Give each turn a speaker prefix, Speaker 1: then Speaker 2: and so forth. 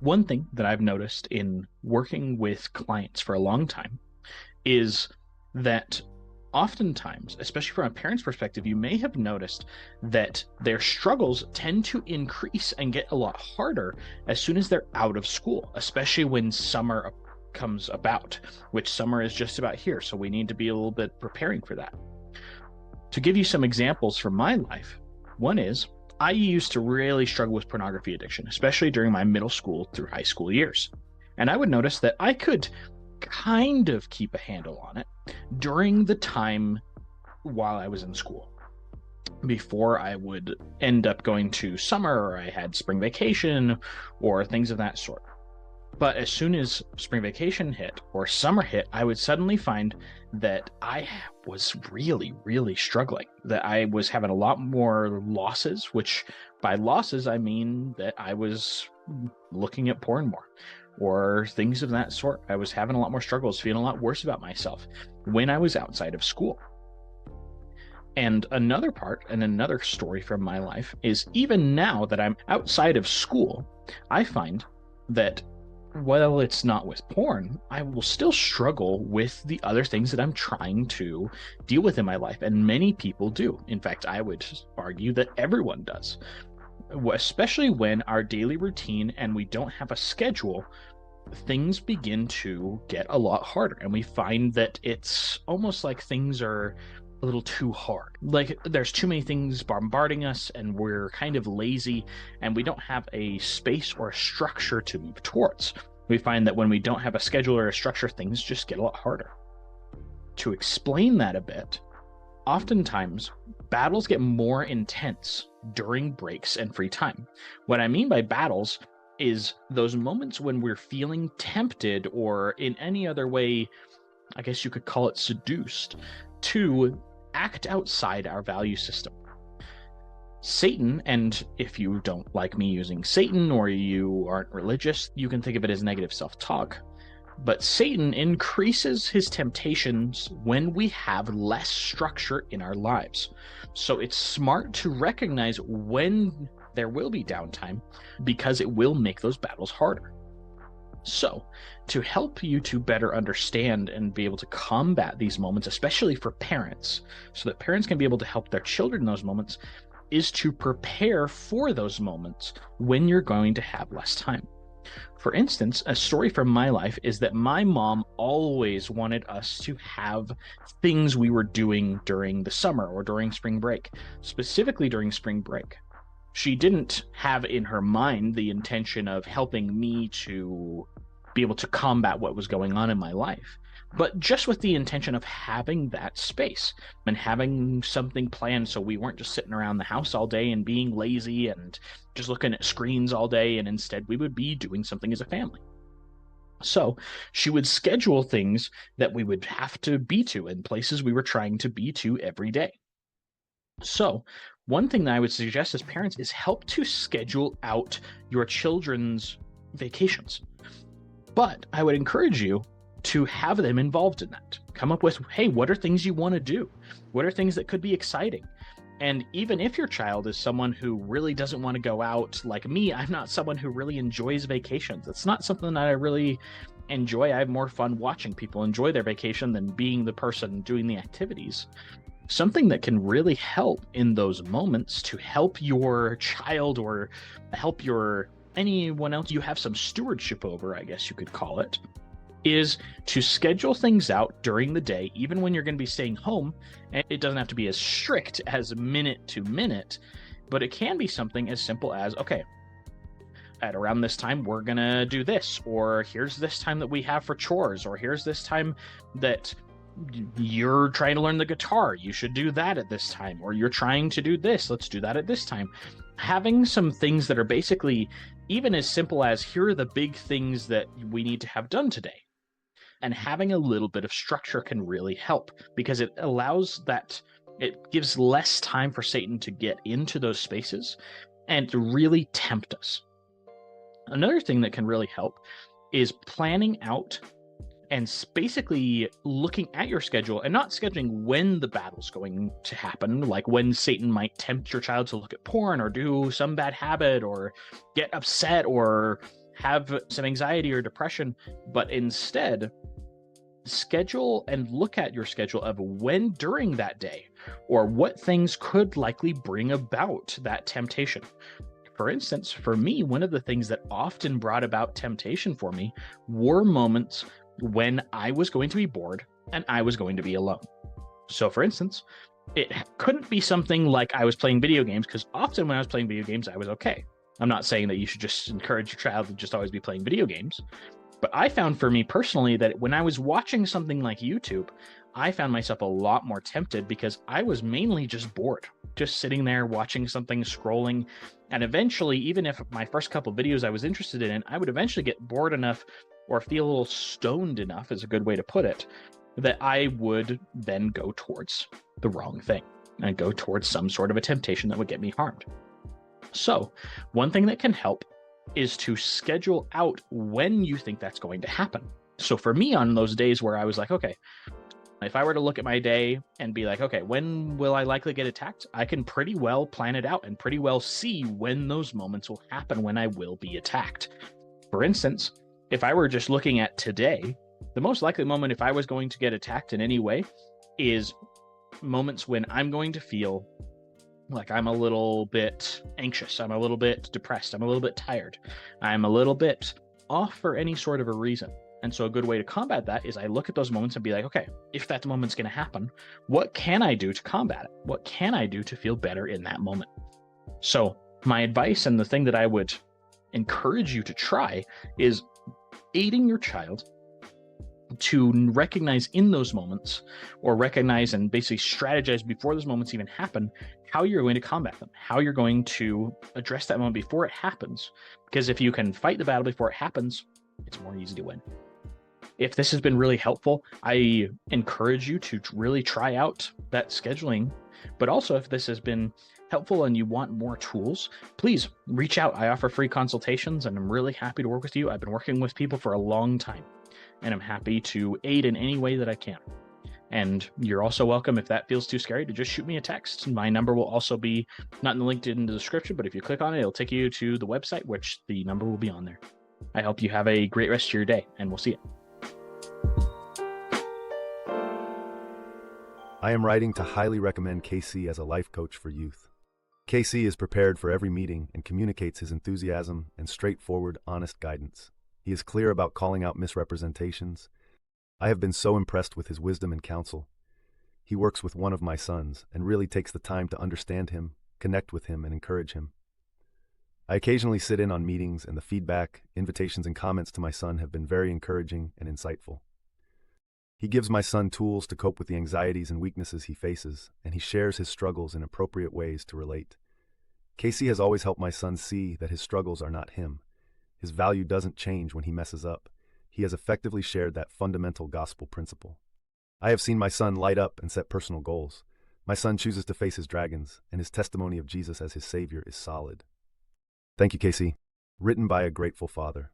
Speaker 1: One thing that I've noticed in working with clients for a long time is that oftentimes, especially from a parent's perspective, you may have noticed that their struggles tend to increase and get a lot harder as soon as they're out of school, especially when summer comes about, which summer is just about here. So we need to be a little bit preparing for that. To give you some examples from my life, one is I used to really struggle with pornography addiction, especially during my middle school through high school years. And I would notice that I could kind of keep a handle on it during the time while I was in school. Before I would end up going to summer, or I had spring vacation, or things of that sort. But as soon as spring vacation hit or summer hit, I would suddenly find that I was really, really struggling, that I was having a lot more losses, which by losses, I mean that I was looking at porn more or things of that sort. I was having a lot more struggles, feeling a lot worse about myself when I was outside of school. And another part and another story from my life is even now that I'm outside of school, I find that while it's not with porn, I will still struggle with the other things that I'm trying to deal with in my life. And many people do. In fact, I would argue that everyone does, especially when our daily routine and we don't have a schedule, things begin to get a lot harder. And we find that it's almost like things are a little too hard. Like there's too many things bombarding us and we're kind of lazy and we don't have a space or a structure to move towards. We find that when we don't have a schedule or a structure, things just get a lot harder. To explain that a bit, oftentimes battles get more intense during breaks and free time. What I mean by battles is those moments when we're feeling tempted or in any other way, I guess you could call it seduced, to act outside our value system. Satan, and if you don't like me using Satan or you aren't religious, you can think of it as negative self-talk. But Satan increases his temptations when we have less structure in our lives. So it's smart to recognize when there will be downtime because it will make those battles harder. So, to help you to better understand and be able to combat these moments, especially for parents, so that parents can be able to help their children in those moments, is to prepare for those moments when you're going to have less time. For instance, a story from my life is that my mom always wanted us to have things we were doing during the summer or during spring break, specifically during spring break. She didn't have in her mind the intention of helping me to be able to combat what was going on in my life, but just with the intention of having that space and having something planned so we weren't just sitting around the house all day and being lazy and just looking at screens all day, and instead we would be doing something as a family. So she would schedule things that we would have to be to and places we were trying to be to every day. So one thing that I would suggest as parents is help to schedule out your children's vacations. But I would encourage you to have them involved in that. Come up with, hey, what are things you want to do? What are things that could be exciting? And even if your child is someone who really doesn't want to go out, like me, I'm not someone who really enjoys vacations. It's not something that I really enjoy. I have more fun watching people enjoy their vacation than being the person doing the activities. Something that can really help in those moments to help your child or help anyone else you have some stewardship over, I guess you could call it, is to schedule things out during the day, even when you're going to be staying home. And it doesn't have to be as strict as minute to minute, but it can be something as simple as, okay, at around this time, we're going to do this, or here's this time that we have for chores, or here's this time that you're trying to learn the guitar, you should do that at this time, or you're trying to do this, let's do that at this time. Having some things that are basically even as simple as, here are the big things that we need to have done today. And having a little bit of structure can really help because it gives less time for Satan to get into those spaces and to really tempt us. Another thing that can really help is planning out and basically looking at your schedule and not scheduling when the battle's going to happen, like when Satan might tempt your child to look at porn or do some bad habit or get upset or have some anxiety or depression, but instead schedule and look at your schedule of when during that day or what things could likely bring about that temptation. For instance, for me, one of the things that often brought about temptation for me were moments when I was going to be bored and I was going to be alone. So, for instance, it couldn't be something like I was playing video games, because often when I was playing video games, I was okay. I'm not saying that you should just encourage your child to just always be playing video games, but I found for me personally that when I was watching something like YouTube, I found myself a lot more tempted because I was mainly just bored, just sitting there watching something, scrolling. And eventually, even if my first couple of videos I was interested in, I would eventually get bored enough or feel a little stoned enough, is a good way to put it, that I would then go towards the wrong thing and go towards some sort of a temptation that would get me harmed. So, one thing that can help is to schedule out when you think that's going to happen. So for me, on those days where I was like, okay, if I were to look at my day and be like, okay, when will I likely get attacked? I can pretty well plan it out and pretty well see when those moments will happen when I will be attacked. For instance, if I were just looking at today, the most likely moment if I was going to get attacked in any way is moments when I'm going to feel like I'm a little bit anxious, I'm a little bit depressed, I'm a little bit tired, I'm a little bit off for any sort of a reason. And so a good way to combat that is I look at those moments and be like, okay, if that moment's going to happen, what can I do to combat it? What can I do to feel better in that moment? So my advice, and the thing that I would encourage you to try, is aiding your child to recognize in those moments, or recognize and basically strategize before those moments even happen, how you're going to combat them, how you're going to address that moment before it happens. Because if you can fight the battle before it happens, it's more easy to win. If this has been really helpful, I encourage you to really try out that scheduling. But also, if this has been helpful and you want more tools, please reach out. I offer free consultations and I'm really happy to work with you. I've been working with people for a long time, and I'm happy to aid in any way that I can. And you're also welcome, if that feels too scary, to just shoot me a text. My number will also be not in the link in the description, but if you click on it, it'll take you to the website, which the number will be on there. I hope you have a great rest of your day, and we'll see you.
Speaker 2: I am writing to highly recommend KC as a life coach for youth. KC is prepared for every meeting and communicates his enthusiasm and straightforward, honest guidance. He is clear about calling out misrepresentations. I have been so impressed with his wisdom and counsel. He works with one of my sons and really takes the time to understand him, connect with him, and encourage him. I occasionally sit in on meetings, and the feedback, invitations, and comments to my son have been very encouraging and insightful. He gives my son tools to cope with the anxieties and weaknesses he faces, and he shares his struggles in appropriate ways to relate. Casey has always helped my son see that his struggles are not him. His value doesn't change when he messes up. He has effectively shared that fundamental gospel principle. I have seen my son light up and set personal goals. My son chooses to face his dragons, and his testimony of Jesus as his Savior is solid. Thank you, Casey. Written by a grateful father.